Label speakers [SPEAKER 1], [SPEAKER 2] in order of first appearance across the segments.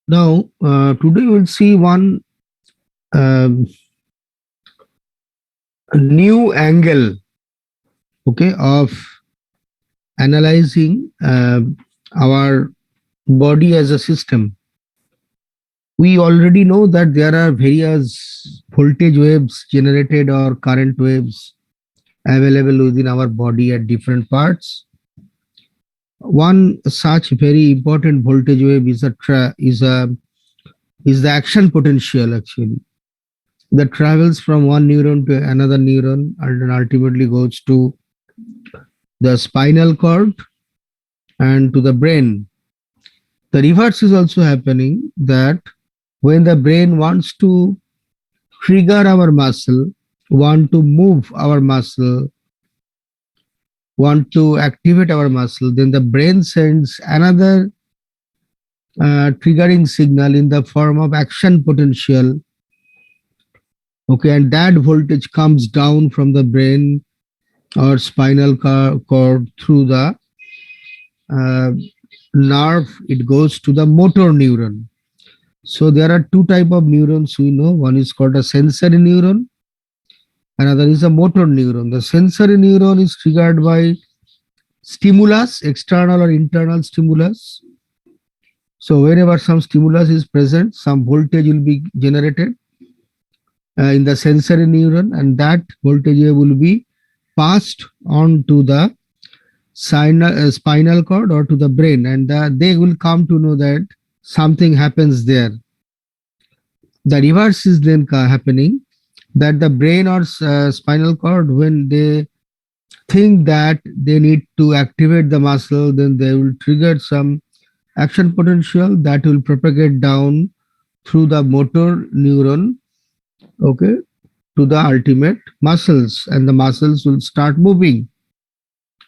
[SPEAKER 1] Now, today we'll see one um, new angle, okay, of analyzing our body as a system. We already know that there are various voltage waves generated or current waves available within our body at different parts. One such very important voltage wave is is the action potential actually that travels from one neuron to another neuron and then ultimately goes to the spinal cord and to the brain. The reverse is also happening that when the brain wants to trigger our muscle, want to move our muscle, want to activate our muscle, then the brain sends another triggering signal in the form of action potential. Okay, and that voltage comes down from the brain or spinal cord through the uh, nerve. It goes to the motor neuron. So there are two type of neurons we know. One is called a sensory neuron, another is a motor neuron. The sensory neuron is triggered by stimulus, external or internal stimulus. So whenever some stimulus is present, some voltage will be generated in the sensory neuron, and that voltage will be passed on to the spinal cord or to the brain, and they will come to know that something happens there. The reverse is then happening, that the brain or spinal cord, when they think that they need to activate the muscle, then they will trigger some action potential that will propagate down through the motor neuron, okay, to the ultimate muscles, and the muscles will start moving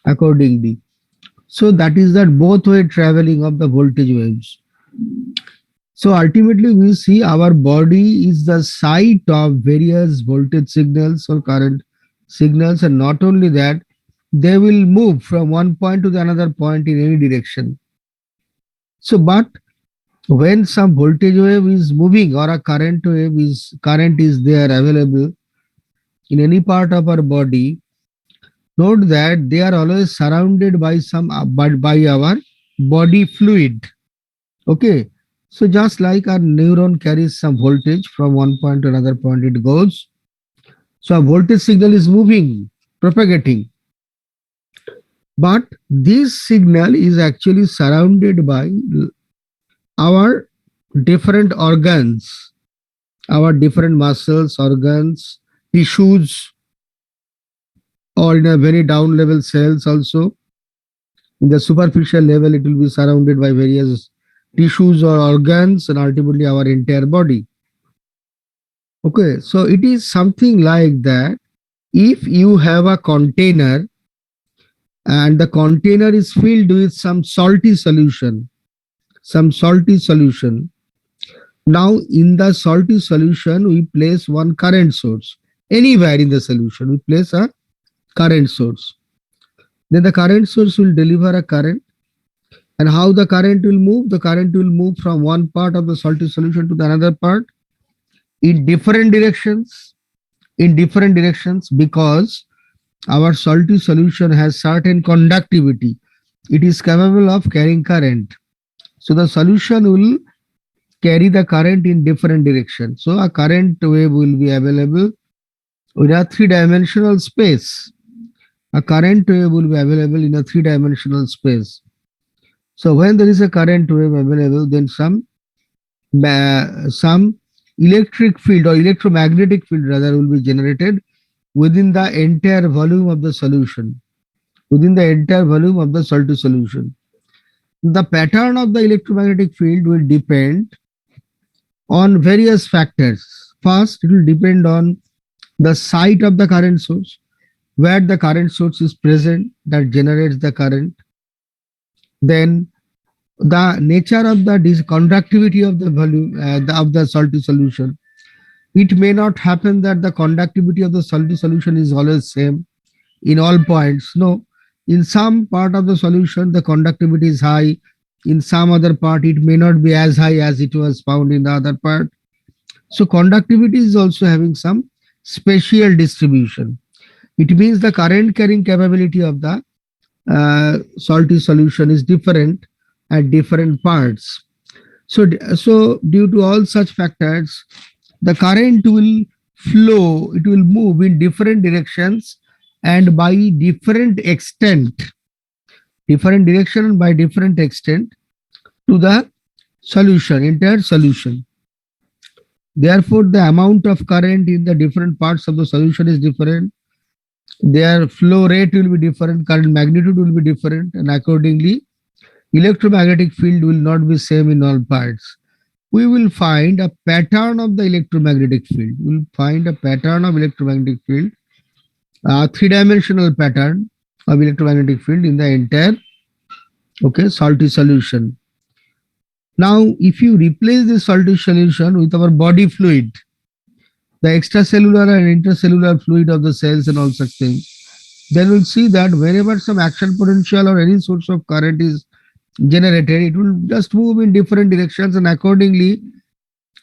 [SPEAKER 1] accordingly. So that is that both way traveling of the voltage waves. So ultimately we see our body is the site of various voltage signals or current signals, and not only that, they will move from one point to the another point in any direction. So but when some voltage wave is moving or a current is there available in any part of our body, note that they are always surrounded by by our body fluid. Okay, so just like our neuron carries some voltage from one point to another point, it goes. So a voltage signal is moving, propagating, but this signal is actually surrounded by our different organs, our different muscles, organs, tissues, or in a very down level cells also. In the superficial level, it will be surrounded by various tissues or organs and ultimately our entire body. Okay, so it is something like that. If you have a container and the container is filled with some salty solution, some salty solution. Now in the salty solution, we place one current source. Anywhere in the solution, we place a current source. Then the current source will deliver a current. And how the current will move? The current will move from one part of the salty solution to the another part in different directions, because our salty solution has certain conductivity. It is capable of carrying current. So the solution will carry the current in different directions. So a current wave will be available in a three-dimensional space. A current wave will be available in a three-dimensional space. So when there is a current wave available, then some electric field or electromagnetic field rather will be generated within the entire volume of the solution, within the entire volume of the salty solution. The pattern of the electromagnetic field will depend on various factors. First, it will depend on the site of the current source, where the current source is present that generates the current. Then the nature of the conductivity of the volume of the salty solution. It may not happen that the conductivity of the salty solution is always same in all points. No, in some part of the solution the conductivity is high, In some other part, it may not be as high as it was found in the other part. So conductivity is also having some spatial distribution. It means the current carrying capability of the salty solution is different at different parts. So due to all such factors, the current will flow, it will move in different directions and by different extent, different direction and by different extent to the solution, entire solution. Therefore, the amount of current in the different parts of the solution is different. Their flow rate will be different, current magnitude will be different, and accordingly, electromagnetic field will not be same in all parts. We will find a pattern of the electromagnetic field. We will find a pattern of electromagnetic field, a three-dimensional pattern of electromagnetic field in the entire salty solution. Now, if you replace this salty solution with our body fluid, the extracellular and intercellular fluid of the cells and all such things, then we'll see that wherever some action potential or any source of current is generated, it will just move in different directions, and accordingly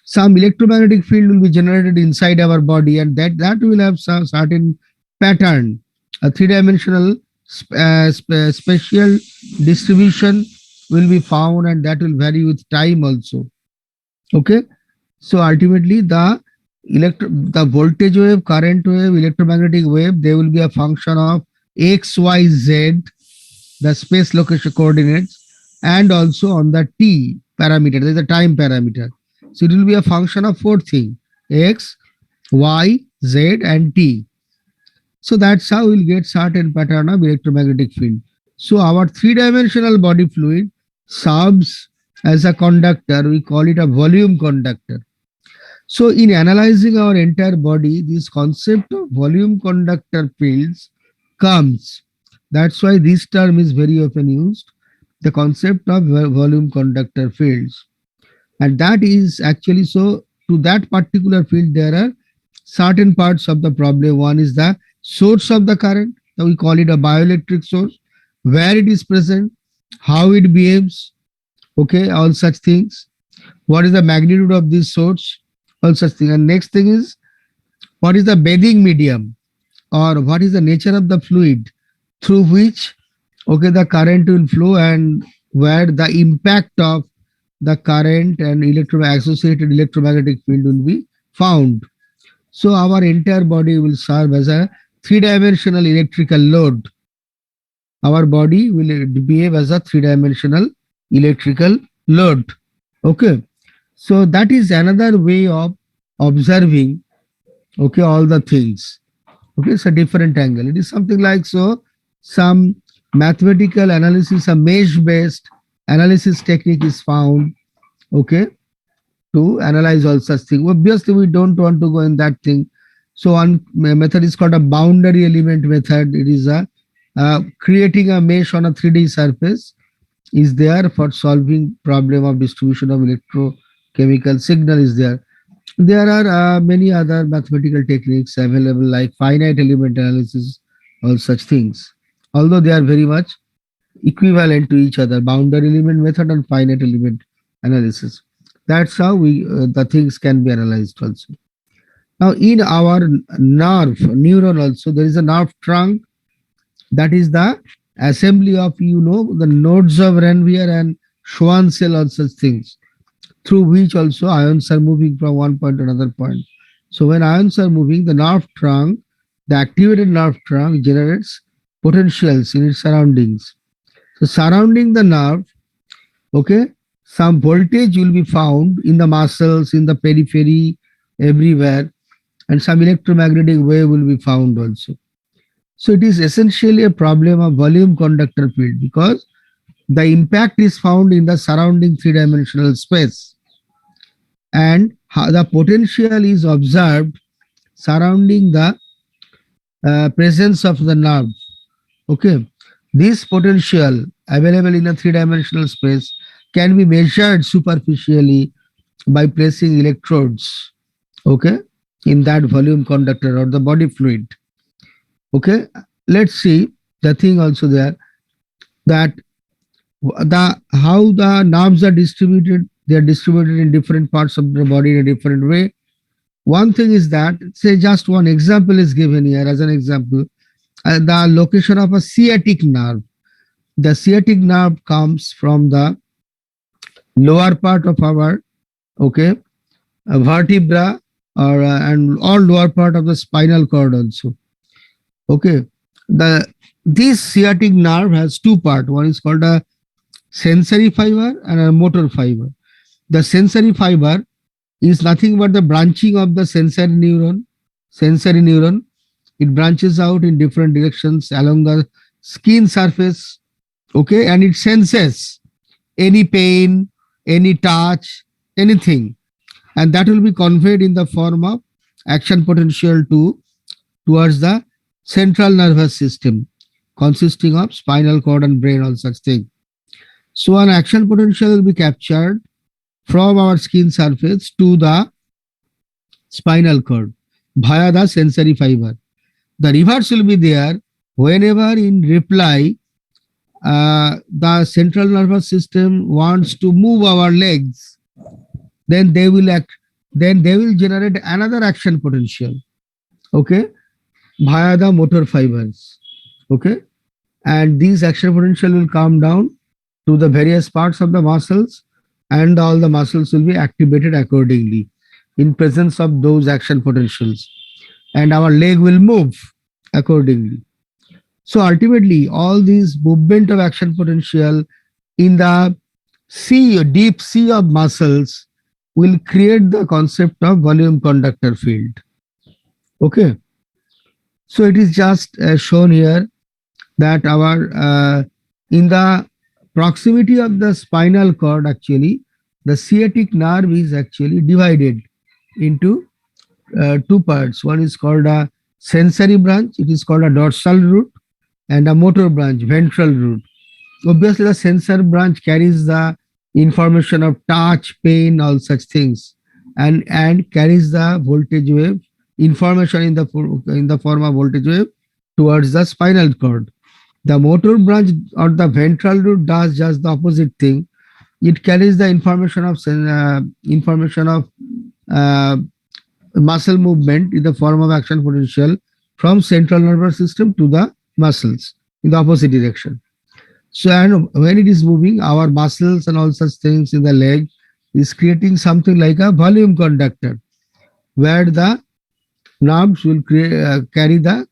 [SPEAKER 1] some electromagnetic field will be generated inside our body, and that will have some certain pattern, a three-dimensional spatial distribution will be found, and that will vary with time also. Okay, so ultimately the voltage wave, current wave, electromagnetic wave, they will be a function of x, y, z, the space location coordinates, and also on the t parameter, there is a time parameter. So it will be a function of four things: x, y, z, and t. So that's how we'll get certain pattern of electromagnetic field. So our three-dimensional body fluid serves as a conductor. We call it a volume conductor. So in analyzing our entire body, this concept of volume conductor fields comes. That's why this term is very often used, the concept of volume conductor fields. And that is actually, so to that particular field, there are certain parts of the problem. One is the source of the current. So we call it a bioelectric source, where it is present, how it behaves, all such things. What is the magnitude of this source? All such things. And next thing is, what is the bathing medium, or what is the nature of the fluid through which the current will flow, and where the impact of the current and associated electromagnetic field will be found. So our entire body will serve as a three-dimensional electrical load. Our body will behave as a three-dimensional electrical load. Okay. So that is another way of observing, all the things. Okay, it's a different angle. It is something like, so some mathematical analysis, a mesh-based analysis technique is found, to analyze all such things. Obviously, we don't want to go in that thing. So one method is called a boundary element method. It is a creating a mesh on a 3D surface is there for solving problem of distribution of electrochemical signal is there. There are many other mathematical techniques available like finite element analysis, all such things. Although they are very much equivalent to each other, boundary element method and finite element analysis. That's how the things can be analyzed also. Now in our neuron also, there is a nerve trunk, that is the assembly of, the nodes of Ranvier and Schwann cell, all such things, through which also ions are moving from one point to another point. So when ions are moving, the nerve trunk, the activated nerve trunk generates potentials in its surroundings. So surrounding the nerve, some voltage will be found in the muscles, in the periphery, everywhere, and some electromagnetic wave will be found also. So it is essentially a problem of volume conductor field, because the impact is found in the surrounding three-dimensional space, and the potential is observed surrounding the presence of the nerve. This potential available in a three-dimensional space can be measured superficially by placing electrodes, in that volume conductor or the body fluid. Let's see the thing also there, that The how the nerves are distributed, they are distributed in different parts of the body in a different way. One thing is that, say, just one example is given here as an example, the location of a sciatic nerve. The sciatic nerve comes from the lower part of our, okay, vertebra, or and all lower part of the spinal cord also. Okay, the this sciatic nerve has two parts. One is called a sensory fiber and a motor fiber. The sensory fiber is nothing but the branching of the sensory neuron. Sensory neuron, it branches out in different directions along the skin surface. Okay, and it senses any pain, any touch, anything, and that will be conveyed in the form of action potential towards the central nervous system, consisting of spinal cord and brain, all such thing. So an action potential will be captured from our skin surface to the spinal cord via the sensory fiber. The reverse will be there whenever in reply the central nervous system wants to move our legs, then they will act, then they will generate another action potential, okay, via the motor fibers, okay, and these action potential will come down to the various parts of the muscles, and all the muscles will be activated accordingly in presence of those action potentials, and our leg will move accordingly. So ultimately, all these movement of action potential in the sea, deep sea of muscles, will create the concept of volume conductor field. Okay. So it is just shown here that our in the proximity of the spinal cord, actually, the sciatic nerve is actually divided into two parts. One is called a sensory branch, it is called a dorsal root, and a motor branch, ventral root. Obviously, the sensor branch carries the information of touch, pain, all such things, and carries the voltage wave information in the form of voltage wave towards the spinal cord. The motor branch or the ventral root does just the opposite thing. It carries the information of uh, muscle movement in the form of action potential from central nervous system to the muscles in the opposite direction. So, and when it is moving, our muscles and all such things in the leg is creating something like a volume conductor, where the nerves will carry the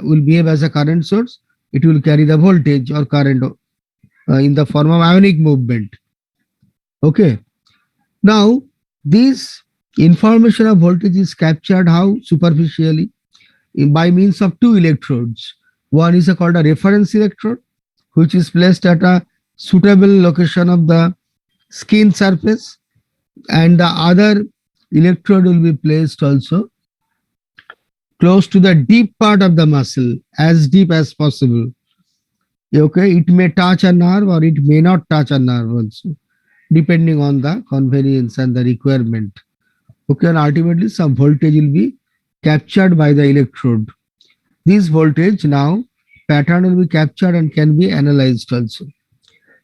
[SPEAKER 1] will behave as a current source. It will carry the voltage or current in the form of ionic movement. Okay. Now, this information of voltage is captured how superficially, by means of two electrodes. One is called a reference electrode, which is placed at a suitable location of the skin surface, and the other electrode will be placed also close to the deep part of the muscle, as deep as possible. Okay, it may touch a nerve or it may not touch a nerve also, depending on the convenience and the requirement. Okay, and ultimately some voltage will be captured by the electrode. This voltage now pattern will be captured and can be analyzed also.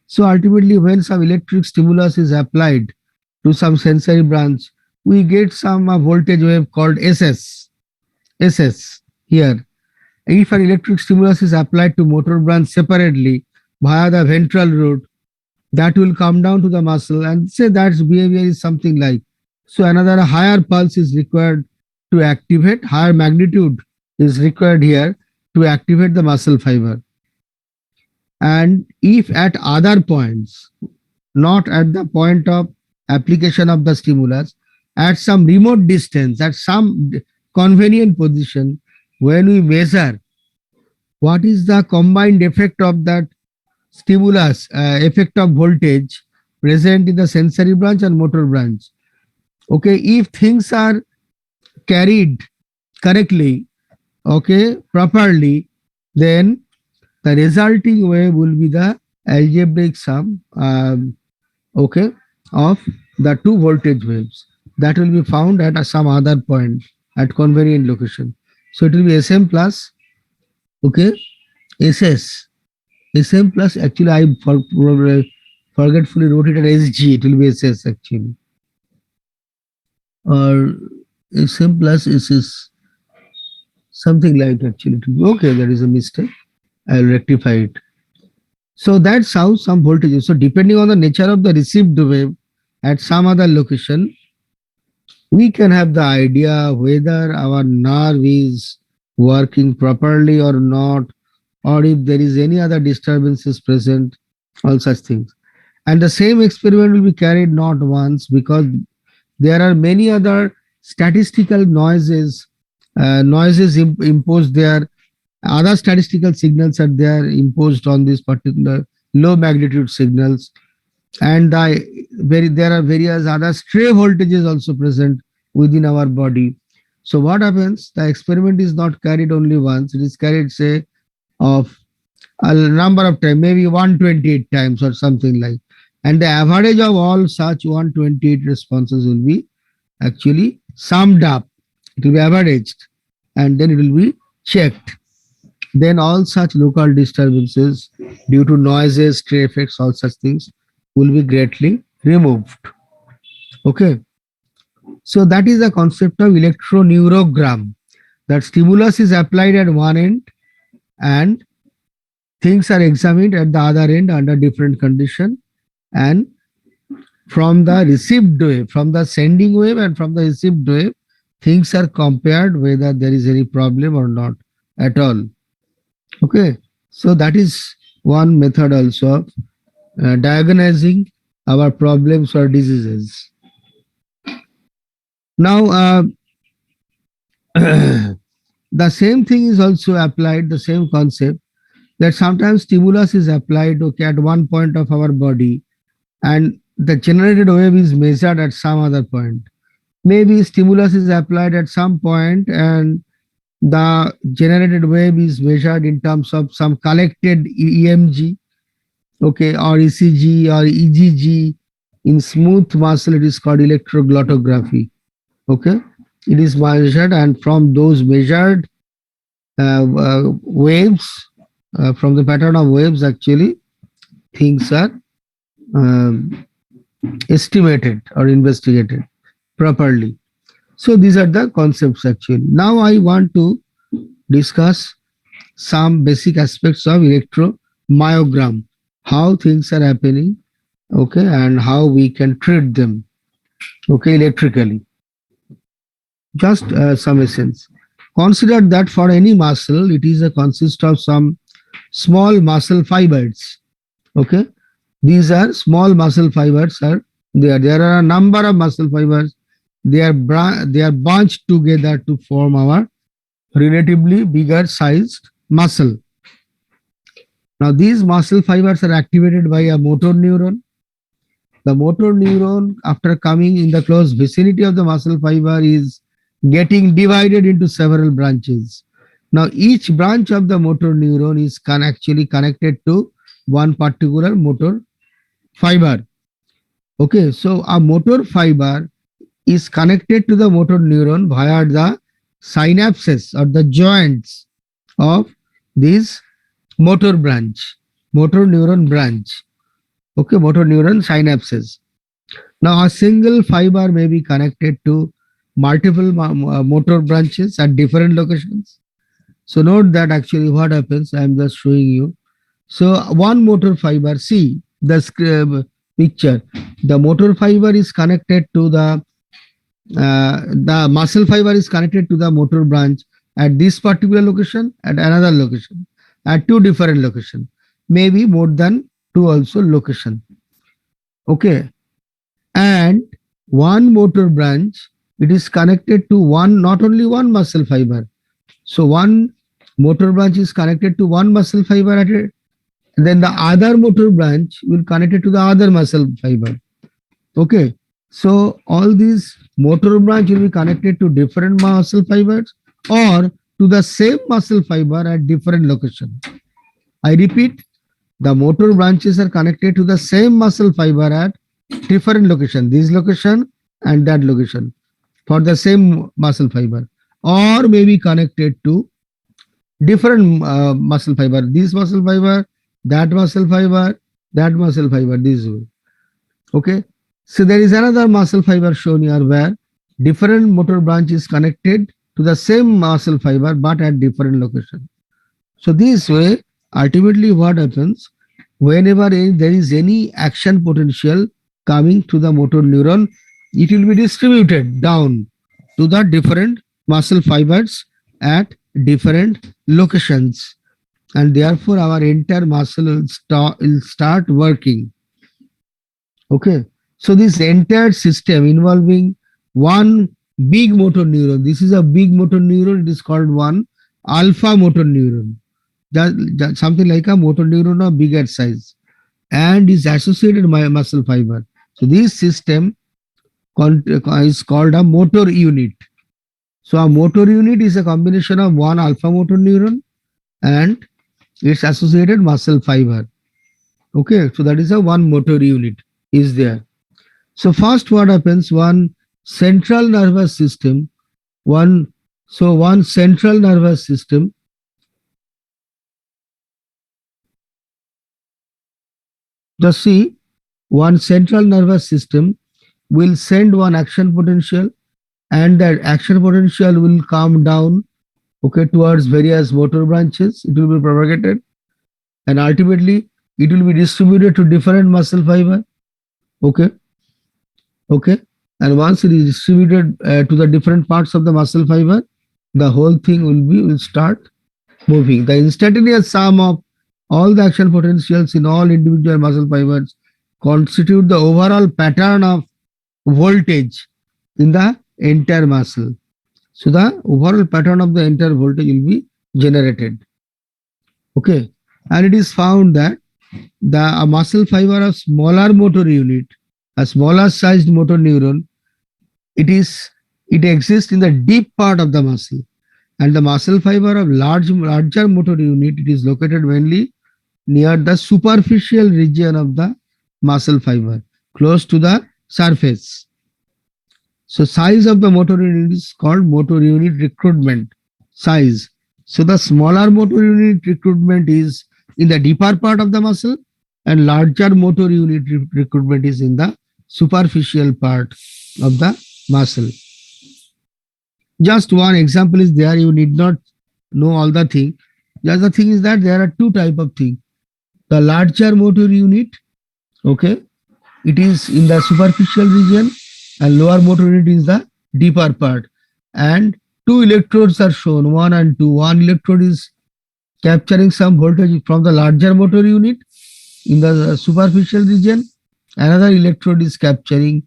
[SPEAKER 1] So ultimately, when some electric stimulus is applied to some sensory branch, we get some voltage wave called SS. SS here. If an electric stimulus is applied to motor branch separately via the ventral root, that will come down to the muscle, and say that behavior is something like. So another higher pulse is required to activate, higher magnitude is required here to activate the muscle fiber. And if at other points, not at the point of application of the stimulus, at some remote distance, at some convenient position, when we measure what is the combined effect of that stimulus, effect of voltage present in the sensory branch and motor branch. Okay, if things are carried correctly, okay, properly, then the resulting wave will be the algebraic sum, okay, of the two voltage waves that will be found at some other point at convenient location. So it will be Sm plus, okay, Ss SM plus, actually I forgetfully wrote it as SG, it will be SS actually. Or SM plus is something like actually. Okay, that is a mistake. I'll rectify it. So that's how some voltages. So depending on the nature of the received wave at some other location, we can have the idea whether our nerve is working properly or not, or if there is any other disturbances present, all such things. And the same experiment will be carried not once, because there are many other statistical noises imposed there. Other statistical signals are there imposed on this particular low magnitude signals, and there are various other stray voltages also present within our body. So what happens? The experiment is not carried only once; it is carried, say, of a number of times, maybe 128 times or something like. And the average of all such 128 responses will be actually summed up. It will be averaged, and then it will be checked. Then all such local disturbances due to noises, stray effects, all such things will be greatly removed. Okay. So that is the concept of electroneurogram. That stimulus is applied at one end and things are examined at the other end under different condition, and from the received wave, from the sending wave and from the received wave, things are compared whether there is any problem or not at all. Okay, so that is one method also of diagnosing our problems or diseases. Now, the same thing is also applied, the same concept, that sometimes stimulus is applied, okay, at one point of our body, and the generated wave is measured at some other point. Maybe stimulus is applied at some point and the generated wave is measured in terms of some collected EMG, okay, or ECG or EGG. In smooth muscle, it is called electroglottography. Okay, it is measured, and from those measured waves, from the pattern of waves, actually, things are estimated or investigated properly. So these are the concepts actually. Now I want to discuss some basic aspects of electromyogram, how things are happening, okay, and how we can treat them, okay, electrically. Just some essence. Consider that for any muscle, it is a consist of some small muscle fibers. Okay, these are small muscle fibers are there. There are a number of muscle fibers. They are bunched together to form our relatively bigger sized muscle. Now these muscle fibers are activated by a motor neuron. The motor neuron, after coming in the close vicinity of the muscle fiber, is getting divided into several branches. Now each branch of the motor neuron is actually connected to one particular motor fiber. Okay, so a motor fiber is connected to the motor neuron via the synapses or the joints of this motor neuron branch. Okay, motor neuron synapses. Now a single fiber may be connected to multiple motor branches at different locations. So note that actually what happens, I am just showing you. So one motor fiber, see the picture, the motor fiber is connected to the muscle fiber is connected to the motor branch at this particular location, at another location, at two different locations, maybe more than two also location. Okay, and one motor branch, it is connected to one, not only one muscle fiber. So one motor branch is connected to one muscle fiber at it, and then the other motor branch will connect it to the other muscle fiber. Okay, so all these motor branch will be connected to different muscle fibers or to the same muscle fiber at different location. I repeat, the motor branches are connected to the same muscle fiber at different location, this location and that location, for the same muscle fiber, or may be connected to different muscle fiber. This muscle fiber that muscle fiber, this way. Okay. So there is another muscle fiber shown here where different motor branch is connected to the same muscle fiber but at different location. So this way, ultimately what happens, whenever there is any action potential coming to the motor neuron, it will be distributed down to the different muscle fibers at different locations, and therefore our entire muscle will start working. Okay, so this entire system involving one big motor neuron, this is a big motor neuron, it is called one alpha motor neuron, something like a motor neuron of bigger size, and is associated with muscle fiber. So this system is called a motor unit. So a motor unit is a combination of one alpha motor neuron and its associated muscle fiber. Okay, so that is a one motor unit is there. So first what happens, one central nervous system, one central nervous system just see, one central nervous system will send one action potential, and that action potential will come down, okay, towards various motor branches. It will be propagated, and ultimately it will be distributed to different muscle fiber. Okay, and once it is distributed to the different parts of the muscle fiber, the whole thing will start moving. The instantaneous sum of all the action potentials in all individual muscle fibers constitute the overall pattern of voltage in the entire muscle. So the overall pattern of the entire voltage will be generated. Okay, and it is found that the muscle fiber of smaller motor unit, a smaller sized motor neuron, it exists in the deep part of the muscle, and the muscle fiber of larger motor unit, it is located mainly near the superficial region of the muscle fiber, close to the surface. So size of the motor unit is called motor unit recruitment size. So the smaller motor unit recruitment is in the deeper part of the muscle, and larger motor unit recruitment is in the superficial part of the muscle. Just one example is there. You need not know all the thing. Just the thing is that there are two type of thing. The larger motor unit, okay, it is in the superficial region, and lower motor unit is the deeper part. And two electrodes are shown, 1 and 2. One electrode is capturing some voltage from the larger motor unit in the superficial region. Another electrode is capturing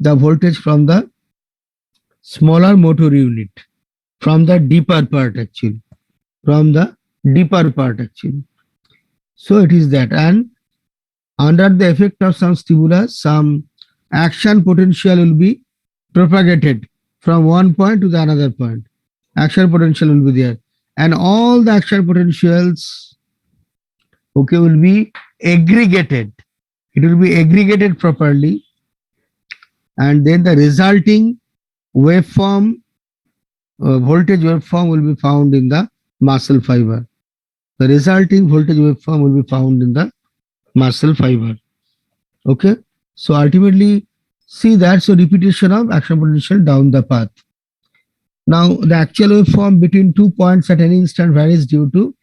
[SPEAKER 1] the voltage from the smaller motor unit, from the deeper part actually, So it is that, and under the effect of some stimulus, some action potential will be propagated from one point to the another point. Action potential will be there, and all the action potentials, okay, will be aggregated. It will be aggregated properly, and then the resulting waveform, voltage waveform will be found in the muscle fiber. The resulting voltage waveform will be found in the muscle fiber. Okay, so ultimately see that, so repetition of action potential down the path. Now the actual waveform between 2 points at any instant varies due to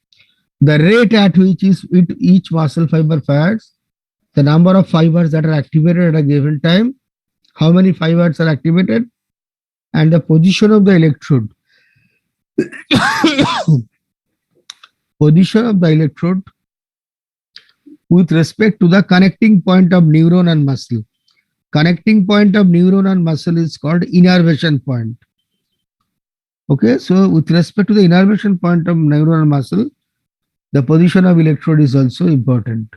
[SPEAKER 1] the rate at which each muscle fiber fires, the number of fibers that are activated at a given time, how many fibers are activated, and the position of the electrode. Position of the electrode with respect to the connecting point of neuron and muscle. Connecting point of neuron and muscle is called innervation point. Okay, so with respect to the innervation point of neuron and muscle, the position of electrode is also important.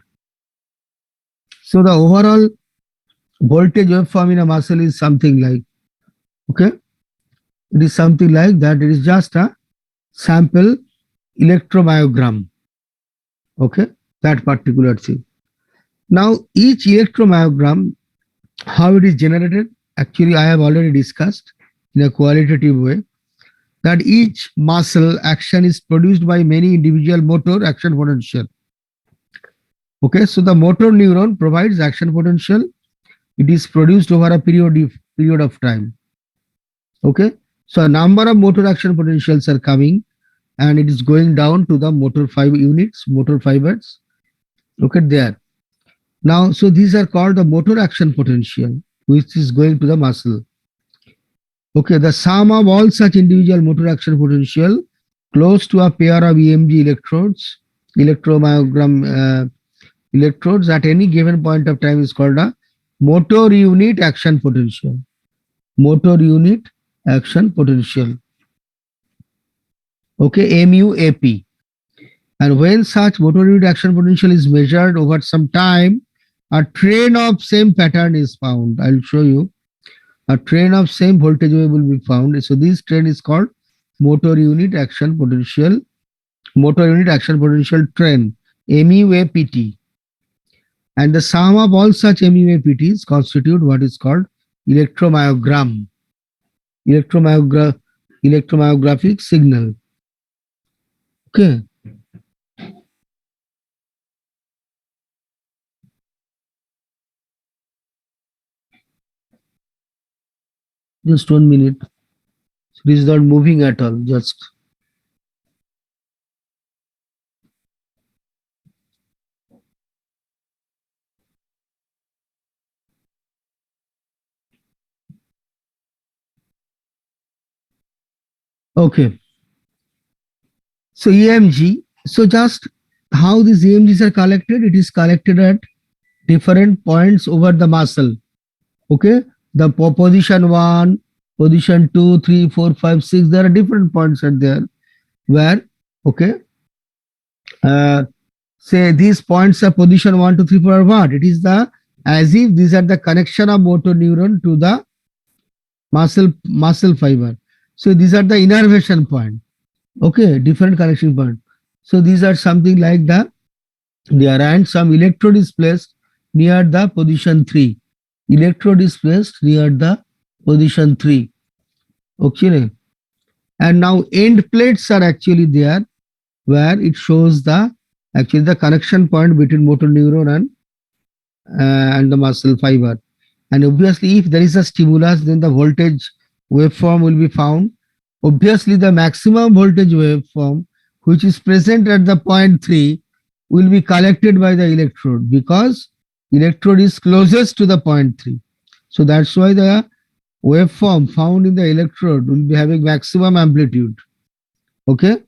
[SPEAKER 1] So the overall voltage waveform in a muscle is something like, okay, it is something like that. It is just a sample electromyogram. Okay, that particular thing. Now each electromyogram, how it is generated, actually I have already discussed in a qualitative way, that each muscle action is produced by many individual motor action potential. Okay, so the motor neuron provides action potential. It is produced over a period of time. Okay, so a number of motor action potentials are coming, and it is going down to the motor fiber units, motor fibers. Look at there. Now, so these are called the motor action potential, which is going to the muscle. Okay, the sum of all such individual motor action potential close to a pair of EMG electrodes, electromyogram electrodes at any given point of time is called a motor unit action potential. Motor unit action potential. Okay, MUAP. And when such motor unit action potential is measured over some time, a train of same pattern is found. I'll show you. A train of same voltage wave will be found. So this train is called motor unit action potential. Motor unit action potential train, MUAPT. And the sum of all such MUAPTs constitute what is called electromyogram. Electromyographic signal. Okay. Just 1 minute. So this is not moving at all. Just okay. So EMG. So just how these EMGs are collected? It is collected at different points over the muscle. Okay. The position 1, position 2, 3, 4, 5, 6. There are different points at there where, okay, say these points are position 1, 2, 3, 4 are what? It is the, as if these are the connection of motor neuron to the muscle fiber. So these are the innervation point. Okay, different connection point. So these are something like the there, and some electrode is placed near the position 3. Electrode is placed near the position 3. Okay. And now end plates are actually there where it shows the actually the connection point between motor neuron and the muscle fiber. And obviously, if there is a stimulus, then the voltage waveform will be found. Obviously, the maximum voltage waveform, which is present at the point 3, will be collected by the electrode because electrode is closest to the point 3. So that's why the waveform found in the electrode will be having maximum amplitude. Okay,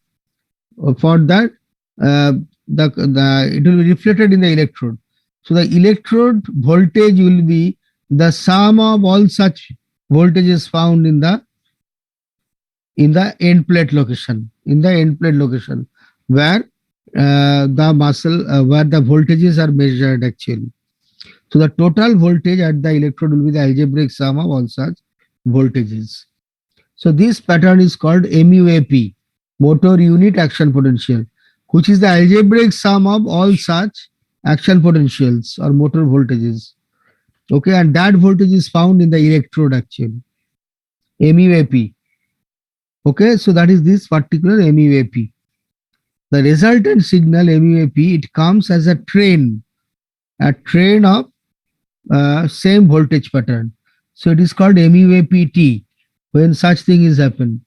[SPEAKER 1] for that, it will be reflected in the electrode. So the electrode voltage will be the sum of all such voltages found in the end plate location, where the muscle where the voltages are measured actually. So the total voltage at the electrode will be the algebraic sum of all such voltages. So this pattern is called MUAP, motor unit action potential, which is the algebraic sum of all such action potentials or motor voltages. Okay, and that voltage is found in the electrode actually. MUAP. Okay, so that is this particular MUAP. The resultant signal MUAP, it comes as a train of same voltage pattern. So it is called MUAPT when such thing is happen.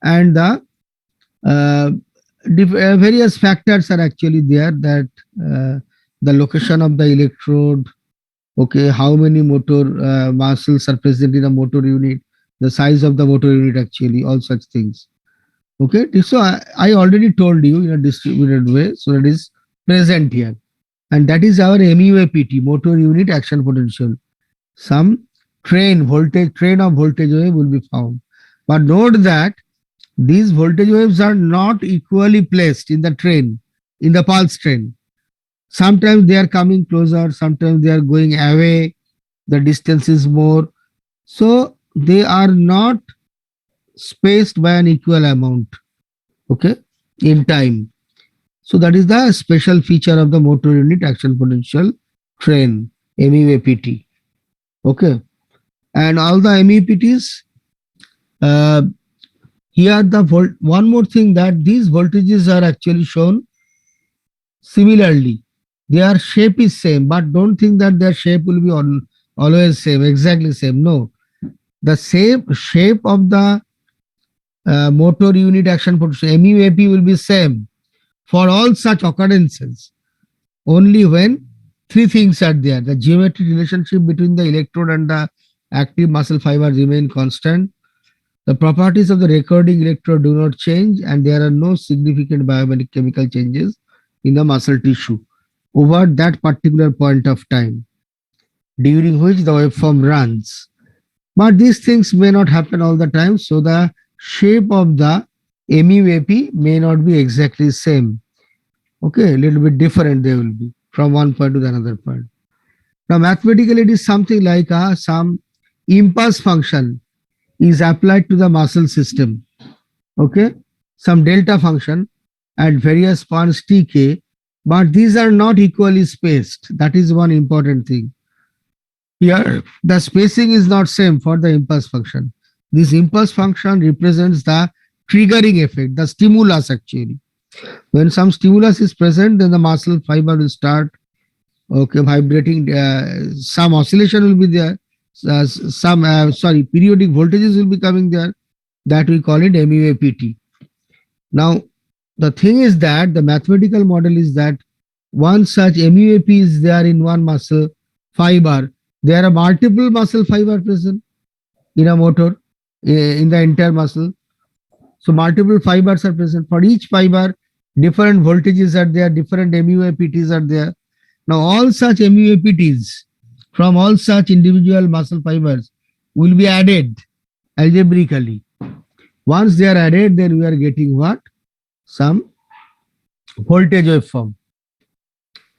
[SPEAKER 1] And the various factors are actually there, that the location of the electrode, okay, how many motor muscles are present in a motor unit, the size of the motor unit actually, all such things. Okay, so I already told you in a distributed way, so it is present here. And that is our MUAPT, motor unit action potential. Some train of voltage wave will be found. But note that these voltage waves are not equally placed in the train, in the pulse train. Sometimes they are coming closer, sometimes they are going away, the distance is more. So they are not spaced by an equal amount, okay, in time. So that is the special feature of the motor unit action potential train, MUAPT. Okay. And all the MEPTs, here the one more thing, that these voltages are actually shown similarly. their shape is same, but don't think that their shape will be always same, exactly same. No, the same shape of the motor unit action potential MUAP will be same for all such occurrences only when three things are there. The geometric relationship between the electrode and the active muscle fiber remain constant. The properties of the recording electrode do not change, and there are no significant biochemical changes in the muscle tissue over that particular point of time during which the waveform runs. But these things may not happen all the time, so the shape of the MUAP may not be exactly same. Okay, a little bit different they will be from one point to the another point. Now, mathematically, it is something like some impulse function is applied to the muscle system. Okay, some delta function at various points tk, but these are not equally spaced. That is one important thing. Here, the spacing is not same for the impulse function. This impulse function represents the triggering effect, the stimulus actually. When some stimulus is present, then the muscle fiber will start vibrating. Some oscillation will be there. Periodic voltages will be coming there. That we call it MUAPT. Now, the thing is that the mathematical model is that one such MUAP is there in one muscle fiber. There are multiple muscle fiber present in a motor in the entire muscle. So multiple fibers are present. For each fiber, different voltages are there, different MUAPTs are there. Now all such MUAPTs from all such individual muscle fibers will be added algebraically. Once they are added, then we are getting what? Some voltage waveform.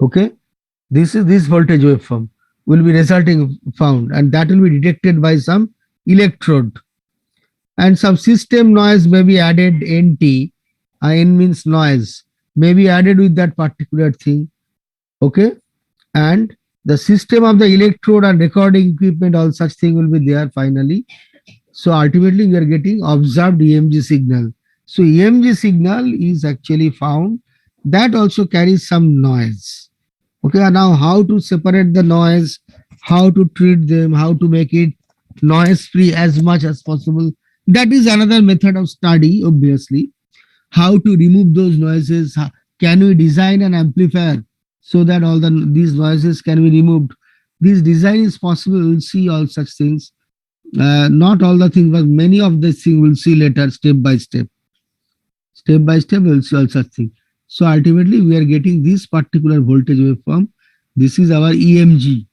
[SPEAKER 1] Okay, this voltage waveform will be resulting found, and that will be detected by some electrode, and some system noise may be added. NT, N means noise, may be added with that particular thing. Okay, and the system of the electrode and recording equipment, all such thing will be there finally. So ultimately we are getting observed EMG signal. So EMG signal is actually found that also carries some noise. Okay, now how to separate the noise, how to treat them, how to make it noise free as much as possible. That is another method of study, obviously. How to remove those noises? Can we design an amplifier so that all these noises can be removed? This design is possible. We'll see all such things. Not all the things, but many of these things we'll see later, step by step. Step by step, we'll see all such things. So ultimately, we are getting this particular voltage waveform. This is our EMG,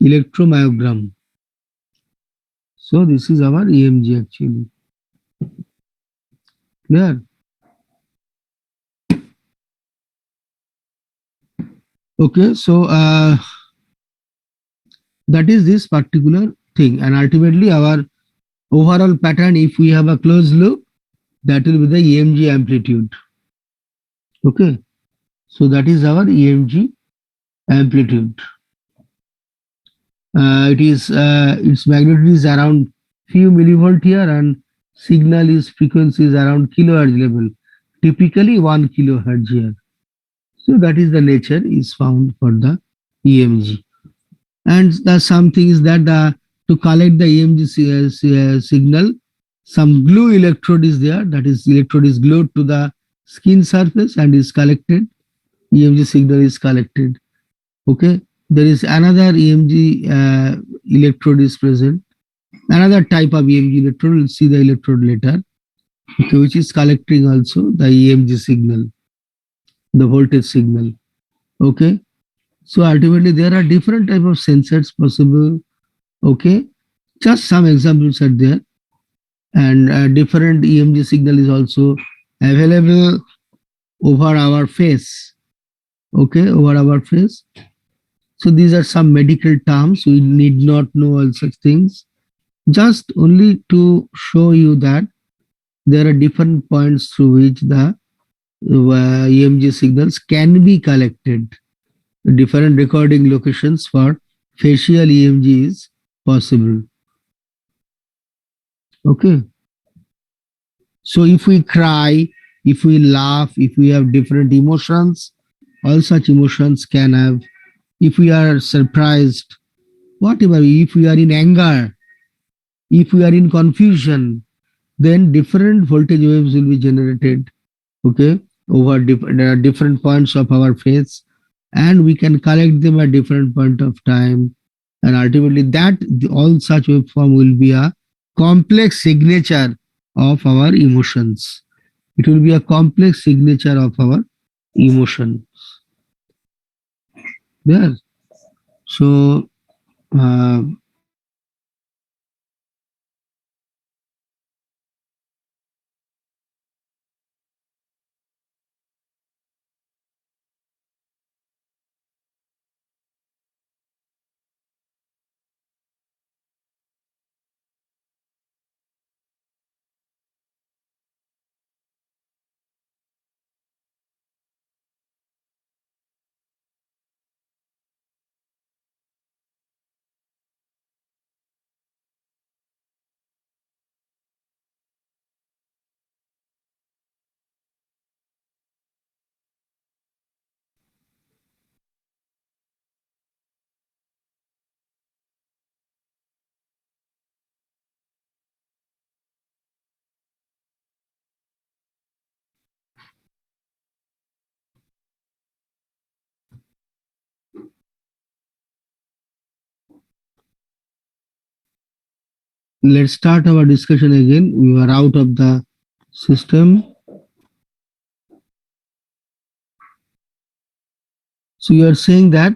[SPEAKER 1] electromyogram. So this is our EMG actually. Clear? Okay, so that is this particular thing, and ultimately our overall pattern, if we have a closed loop, that will be the EMG amplitude. Okay, so that is our EMG amplitude. Its magnitude is around few millivolt here, and signal is frequency is around kilohertz level, typically 1 kilohertz here. So that is the nature is found for the EMG. And the something is that to collect the EMG signal, some glue electrode is there. That is, electrode is glued to the skin surface and is collected. EMG signal is collected. Okay, there is another EMG electrode is present. Another type of EMG electrode. We'll see the electrode later. Okay, which is collecting also the EMG signal, the voltage signal. Okay, so ultimately there are different type of sensors possible. Okay, just some examples are there, and different EMG signal is also available over our face. Okay, over our face. So these are some medical terms. We need not know all such things. Just only to show you that there are different points through which the EMG signals can be collected. Different recording locations for facial EMG is possible. Okay. So if we cry, if we laugh, if we have different emotions, all such emotions can have. If we are surprised, whatever, if we are in anger, if we are in confusion, then different voltage waves will be generated, okay, over different points of our face, and we can collect them at different point of time, and ultimately that all such waveform will be a complex signature of our emotions. It will be a complex signature of our emotion. There. So uh, let's start our discussion again. We were out of the system. So you are saying that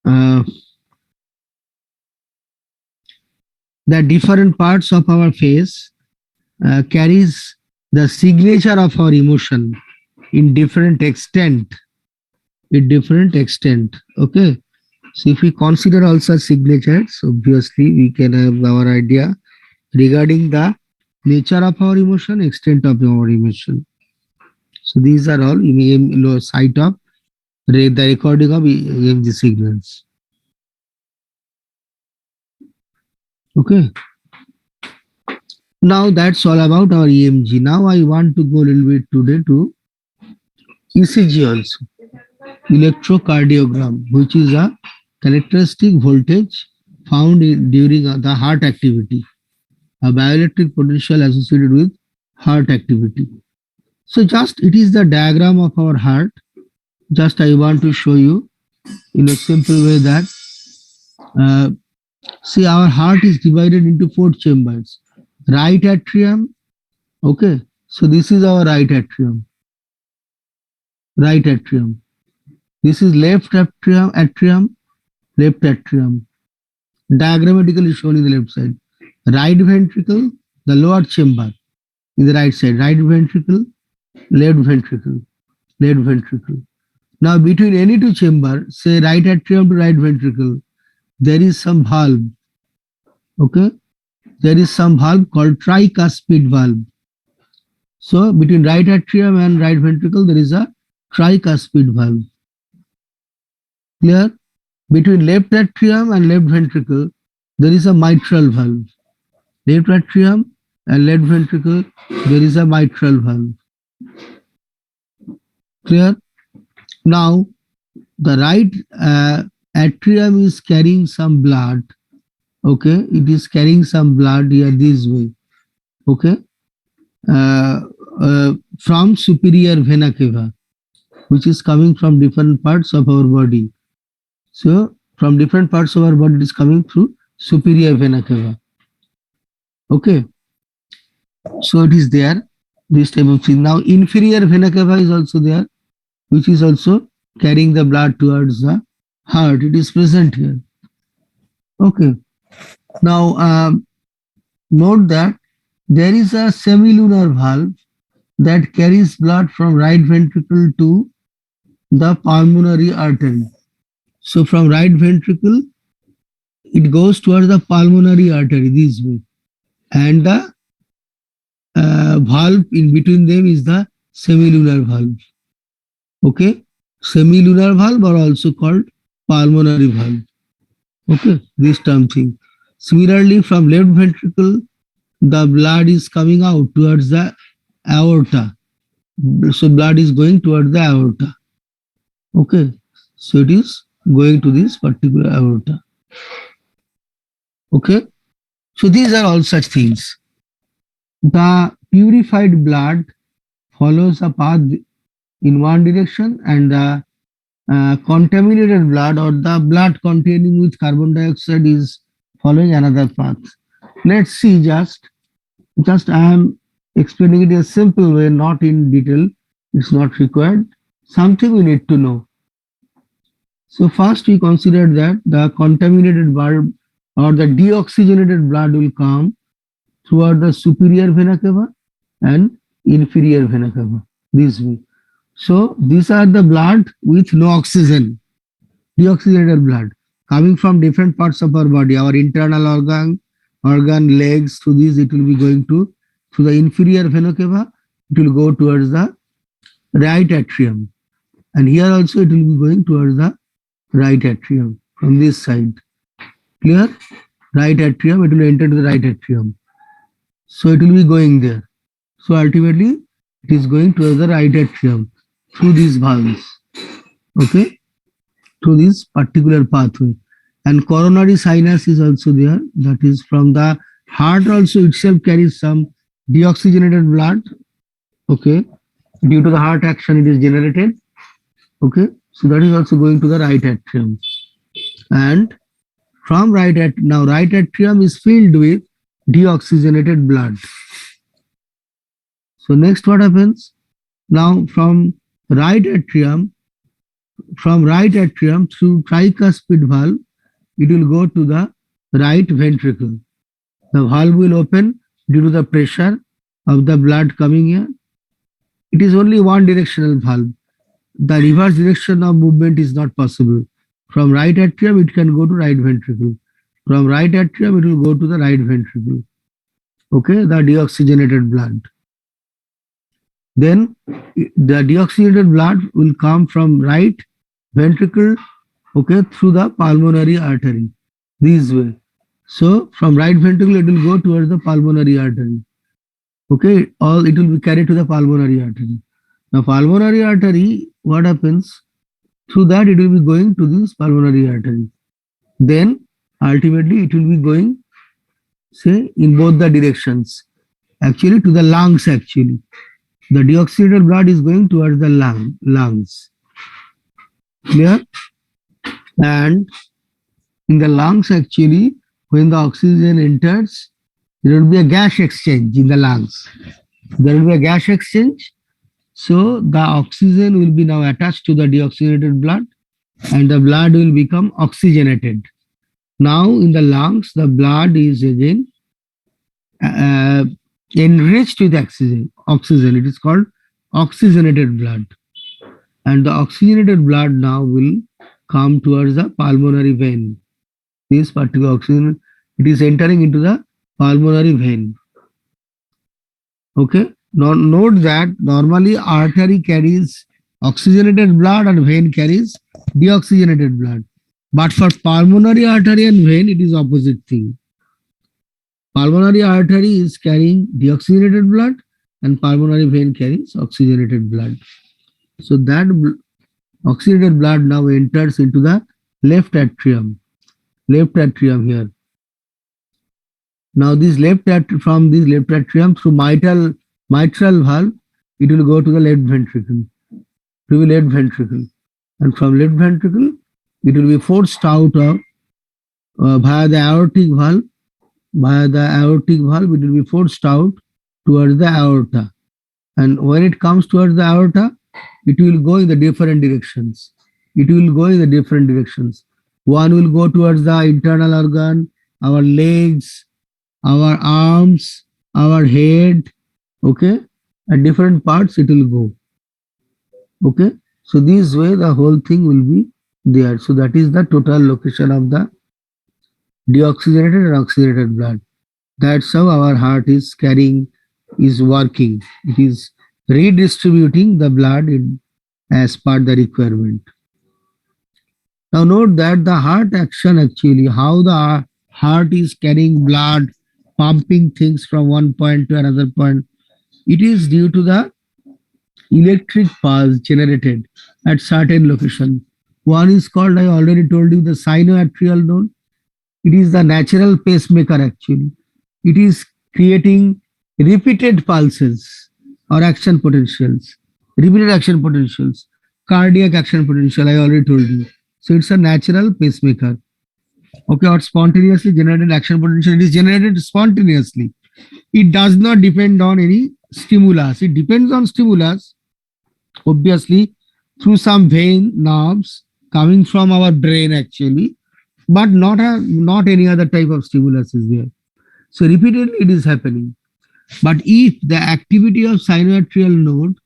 [SPEAKER 1] uh, the different parts of our face carries the signature of our emotion in different extent, okay. So if we consider all such signatures, obviously we can have our idea regarding the nature of our emotion, extent of our emotion. So these are all in the site of the recording of EMG signals. Okay. Now that's all about our EMG. Now I want to go a little bit today to ECG also, electrocardiogram, which is a characteristic voltage found during the heart activity, a bioelectric potential associated with heart activity. So just it is the diagram of our heart. Just I want to show you in a simple way that uh, see our heart is divided into four chambers. Right atrium, okay. So this is our right atrium. Right atrium. This is left atrium, left atrium. Diagrammatically shown in the left side. Right ventricle, the lower chamber in the right side. Right ventricle, left ventricle, left ventricle. Now between any two chambers, say right atrium to right ventricle, there is some valve. Okay, there is some valve called tricuspid valve. So between right atrium and right ventricle, there is a tricuspid valve. Clear? Between left atrium and left ventricle, there is a mitral valve. Left atrium and left ventricle, there is a mitral valve. Clear? Now, the right atrium is carrying some blood. Okay, it is carrying some blood here this way. Okay, uh, from superior vena cava, which is coming from different parts of our body. So, from different parts of our body, it is coming through superior vena cava. Okay, so it is there, this type of thing. Now, inferior vena cava is also there, which is also carrying the blood towards the heart. It is present here. Okay. Now, note that there is a semilunar valve that carries blood from right ventricle to the pulmonary artery. So, from right ventricle, it goes towards the pulmonary artery this way, and the valve in between them is the semilunar valve. Okay, semilunar valve are also called pulmonary valve. Okay, this term thing. Similarly, from left ventricle, the blood is coming out towards the aorta. So blood is going towards the aorta. Okay, so it is going to this particular aorta. Okay, so these are all such things. The purified blood follows a path in one direction, and the contaminated blood or the blood containing with carbon dioxide is following another path. Let's see just I am explaining it in a simple way, not in detail. It's not required. Something we need to know. So first we consider that the contaminated blood or the deoxygenated blood will come throughout the superior vena cava and inferior vena cava. This way. So these are the blood with no oxygen, deoxygenated blood coming from different parts of our body, our internal organ, legs. Through this, it will be going to through the inferior vena cava. It will go towards the right atrium, and here also it will be going towards the right atrium from this side. Clear? Right atrium. It will enter to the right atrium. So it will be going there. So ultimately, it is going towards the right atrium through these valves. Okay, through this particular pathway. And coronary sinus is also there. That is from the heart also itself carries some deoxygenated blood. Okay, due to the heart action, it is generated. Okay, so that is also going to the right atrium. And from right atrium is filled with deoxygenated blood. So next what happens? Now from right atrium through tricuspid valve, it will go to the right ventricle. The valve will open due to the pressure of the blood coming here. It is only one directional valve. The reverse direction of movement is not possible. From right atrium, it can go to right ventricle. From right atrium, it will go to the right ventricle. Okay, the deoxygenated blood. Then the deoxygenated blood will come from right ventricle, okay, through the pulmonary artery, this way. So from right ventricle, it will go towards the pulmonary artery. Okay, all it will be carried to the pulmonary artery. Now pulmonary artery, what happens? Through that, it will be going to this pulmonary artery. Then ultimately, it will be going, say, in both the directions. Actually, to the lungs. Actually, the deoxygenated blood is going towards the lungs. Clear? And in the lungs, actually, when the oxygen enters, there will be a gas exchange in the lungs. There will be a gas exchange. So the oxygen will be now attached to the deoxygenated blood, and the blood will become oxygenated. Now in the lungs, the blood is again enriched with oxygen. It is called oxygenated blood. And the oxygenated blood now will come towards the pulmonary vein. This particular oxygen, it is entering into the pulmonary vein. Okay. Now note that normally artery carries oxygenated blood and vein carries deoxygenated blood. But for pulmonary artery and vein, it is opposite thing. Pulmonary artery is carrying deoxygenated blood and pulmonary vein carries oxygenated blood. So that oxygenated blood now enters into the left atrium here. Now this from this left atrium through mitral valve, it will go to the left ventricle, and from left ventricle, it will be forced out of via the aortic valve. It will be forced out towards the aorta, and when it comes towards the aorta, it will go in the different directions. One will go towards the internal organ, our legs, our arms, our head. Okay, at different parts it will go. Okay, so this way the whole thing will be there. So that is the total location of the deoxygenated and oxygenated blood. That's how our heart is working. It is redistributing the blood as per the requirement. Now note that the heart action, actually, how the heart is carrying blood, pumping things from one point to another point, it is due to the electric pulse generated at certain location. One is called, I already told you, the sinoatrial node. It is the natural pacemaker actually. It is creating repeated pulses or action potentials, repeated action potentials, cardiac action potential, I already told you. So it's a natural pacemaker. Okay, or spontaneously generated action potential, it is generated spontaneously. It does not depend on any stimulus. It depends on stimulus, obviously, through some vein nerves coming from our brain actually, but not any other type of stimulus is there. So repeatedly it is happening. But if the activity of sinoatrial node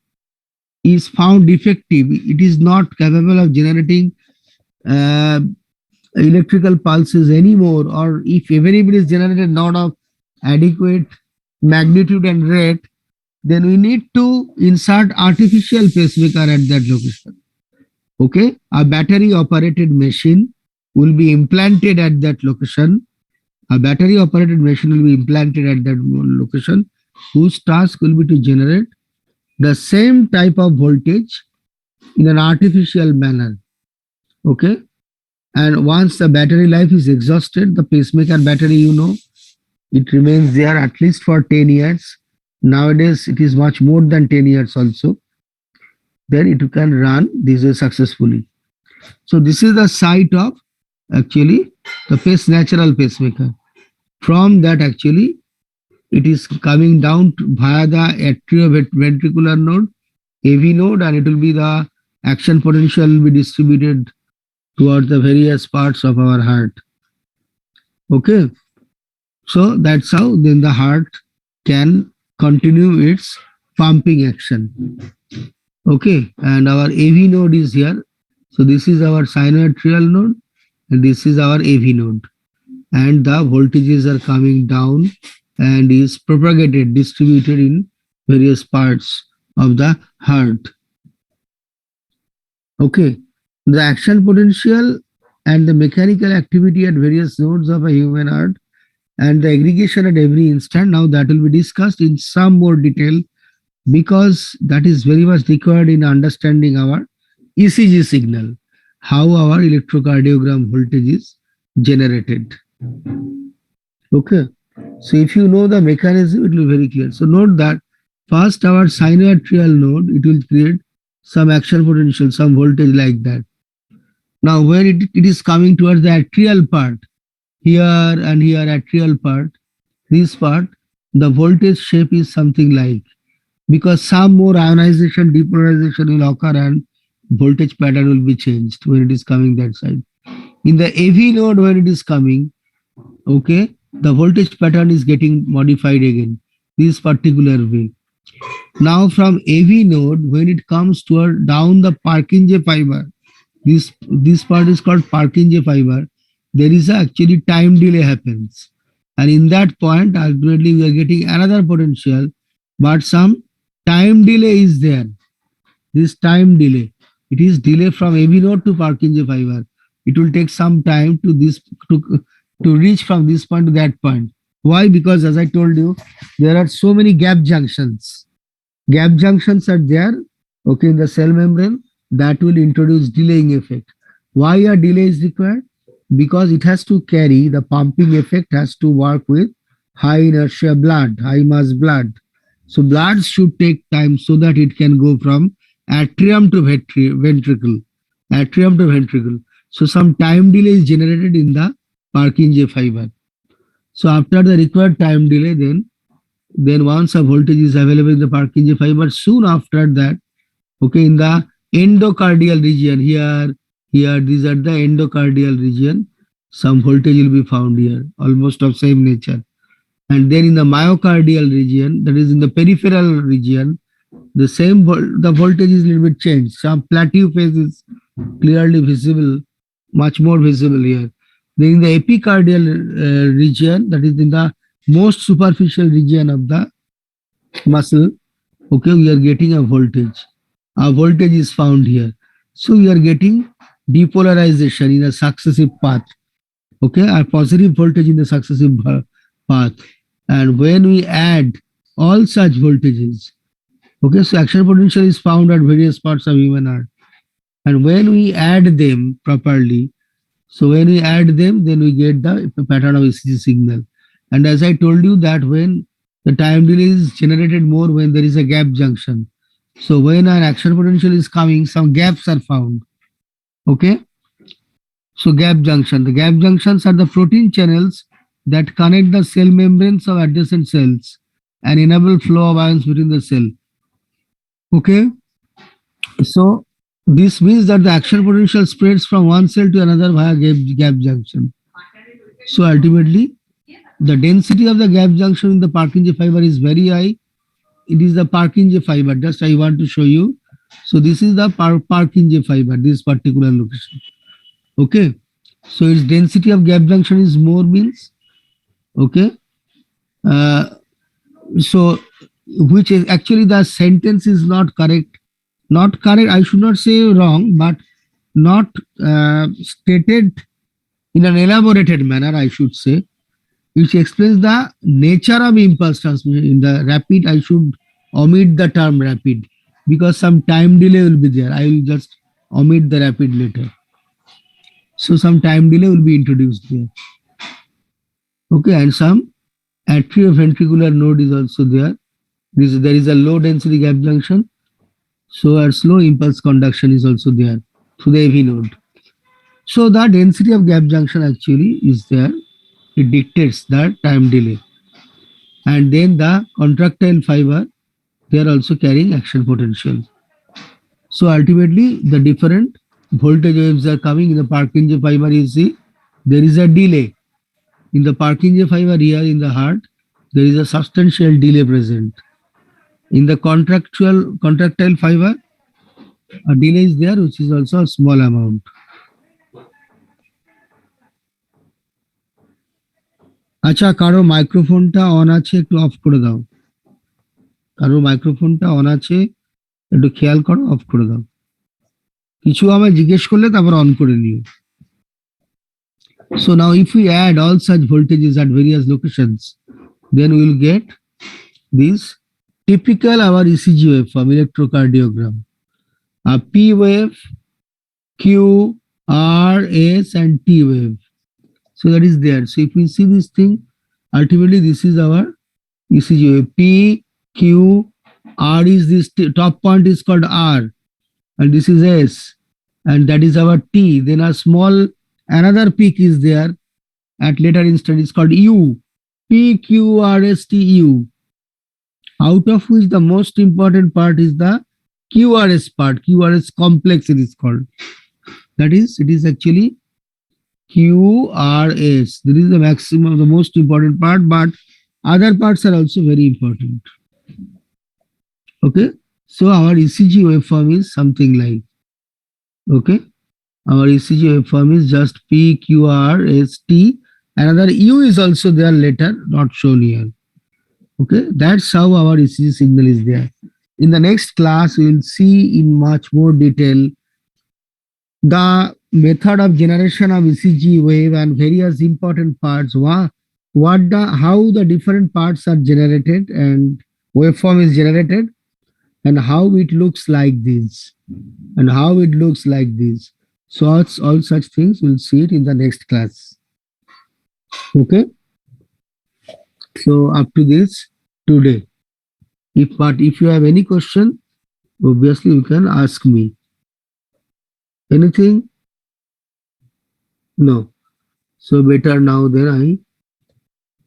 [SPEAKER 1] is found defective, it is not capable of generating uh, electrical pulses anymore, or if even if it is generated not of adequate magnitude and rate, then we need to insert artificial pacemaker at that location. Okay, a battery operated machine will be implanted at that location. A battery operated machine will be implanted at that location, whose task will be to generate the same type of voltage in an artificial manner. Okay, and once the battery life is exhausted, the pacemaker battery, it remains there at least for 10 years. Nowadays, it is much more than 10 years also. Then it can run this way successfully. So this is the site of actually the natural pacemaker. From that actually it is coming down via the atrioventricular node, AV node, and it will be the action potential will be distributed towards the various parts of our heart. Okay, so that's how then the heart can continue its pumping action. Okay, and our AV node is here. So this is our sinoatrial node, and this is our AV node, and the voltages are coming down and is propagated, distributed in various parts of the heart. Okay, the action potential and the mechanical activity at various nodes of a human heart and the aggregation at every instant. Now that will be discussed in some more detail, because that is very much required in understanding our ECG signal, how our electrocardiogram voltage is generated. Okay, so if you know the mechanism, it will be very clear. So note that first our sinoatrial node, it will create some action potential, some voltage like that. Now where it is coming towards the atrial part, here and here atrial part, this part, the voltage shape is something like, because some more ionization, depolarization will occur and voltage pattern will be changed when it is coming that side. In the AV node, when it is coming, okay, the voltage pattern is getting modified again, this particular way. Now from AV node, when it comes toward down the Purkinje fiber, this part is called Purkinje fiber, there is actually time delay happens. And in that point, ultimately we are getting another potential, but some time delay is there. This time delay, it is delay from AV node to Purkinje fiber. It will take some time to reach from this point to that point. Why? Because as I told you, there are so many gap junctions. Gap junctions are there, okay, in the cell membrane, that will introduce delaying effect. Why a delay is required? Because it has to carry, the pumping effect has to work with high inertia blood, high mass blood. So blood should take time so that it can go from atrium to ventricle, atrium to ventricle. So some time delay is generated in the Purkinje fiber. So after the required time delay, then once a voltage is available in the Purkinje fiber, soon after that, okay, in the endocardial region, here, these are the endocardial region, some voltage will be found here, almost of same nature. And then in the myocardial region, that is in the peripheral region, the same the voltage is a little bit changed. Some plateau phase is clearly visible, much more visible here. Then in the epicardial region, that is in the most superficial region of the muscle, okay, we are getting a voltage. A voltage is found here. So we are getting depolarization in a successive path. Okay, a positive voltage in the successive path. And when we add all such voltages, Okay, so action potential is found at various parts of human heart. And when we add them properly, so when we add them, then we get the pattern of ECG signal. And as I told you that when the time delay is generated more when there is a gap junction. So when an action potential is coming, some gaps are found. Okay. So gap junction. The gap junctions are the protein channels that connect the cell membranes of adjacent cells and enable flow of ions between the cell. Okay. So this means that the action potential spreads from one cell to another via gap junction. So ultimately, the density of the gap junction in the Purkinje fiber is very high. It is the Purkinje fiber. Just I want to show you. So this is the Purkinje fiber, this particular location. Okay. So its density of gap junction is more means. Okay. Uh, so which is actually the sentence is not correct. Not correct. I should not say wrong, but not stated in an elaborated manner, I should say, which explains the nature of impulse transmission. In the rapid, I should omit the term rapid because some time delay will be there. I will just omit the rapid later. So some time delay will be introduced there. Okay, and some atrioventricular node is also there. There is a low density gap junction. So a slow impulse conduction is also there through the AV node. So the density of gap junction actually is there. It dictates the time delay. And then the contractile fiber, they are also carrying action potential. So ultimately, the different voltage waves are coming in the Purkinje fiber. You see, there is a delay. In the Purkinje fiber here in the heart, there is a substantial delay present. In the contractile fiber, a delay is there, which is also a small amount. আচ্ছা, কারো মাইক্রোফোনটা on আছে, একটু of করে দাও। কারো মাইক্রোফোনটা on আছে, একটু খেয়াল করো, অফ করে দাও। কিছু আমায় জিজ্ঞেস করলে তারপর অন করে নিও। So now if we add all such voltages at various locations, then we will get this typical our ECG waveform, electrocardiogram. A P wave, Q, R, S, and T wave. So that is there. So if we see this thing, ultimately this is our ECG wave. P, Q, R is this top point is called R, and this is S, and that is our T. Then a small another peak is there at later instant is called U. P, Q, R, S, T, U. Out of which the most important part is the QRS part. QRS complex it is called. That is, it is actually QRS. This is the maximum, the most important part, but other parts are also very important. Okay. So our ECG waveform is something like, okay. Our ECG waveform is just P, Q, R, S, T. Another U is also there later, not shown here. Okay. That's how our ECG signal is there. In the next class, we will see in much more detail the method of generation of ECG wave and various important parts. How the different parts are generated and waveform is generated, and how it looks like this, and how it looks like this. So all such things we'll see it in the next class. Okay. So up to this today. If you have any question, obviously you can ask me. Anything? No. So better now then I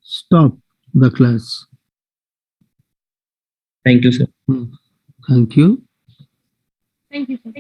[SPEAKER 1] stop the class.
[SPEAKER 2] Thank you, sir.
[SPEAKER 1] Thank you.
[SPEAKER 3] Thank you, sir.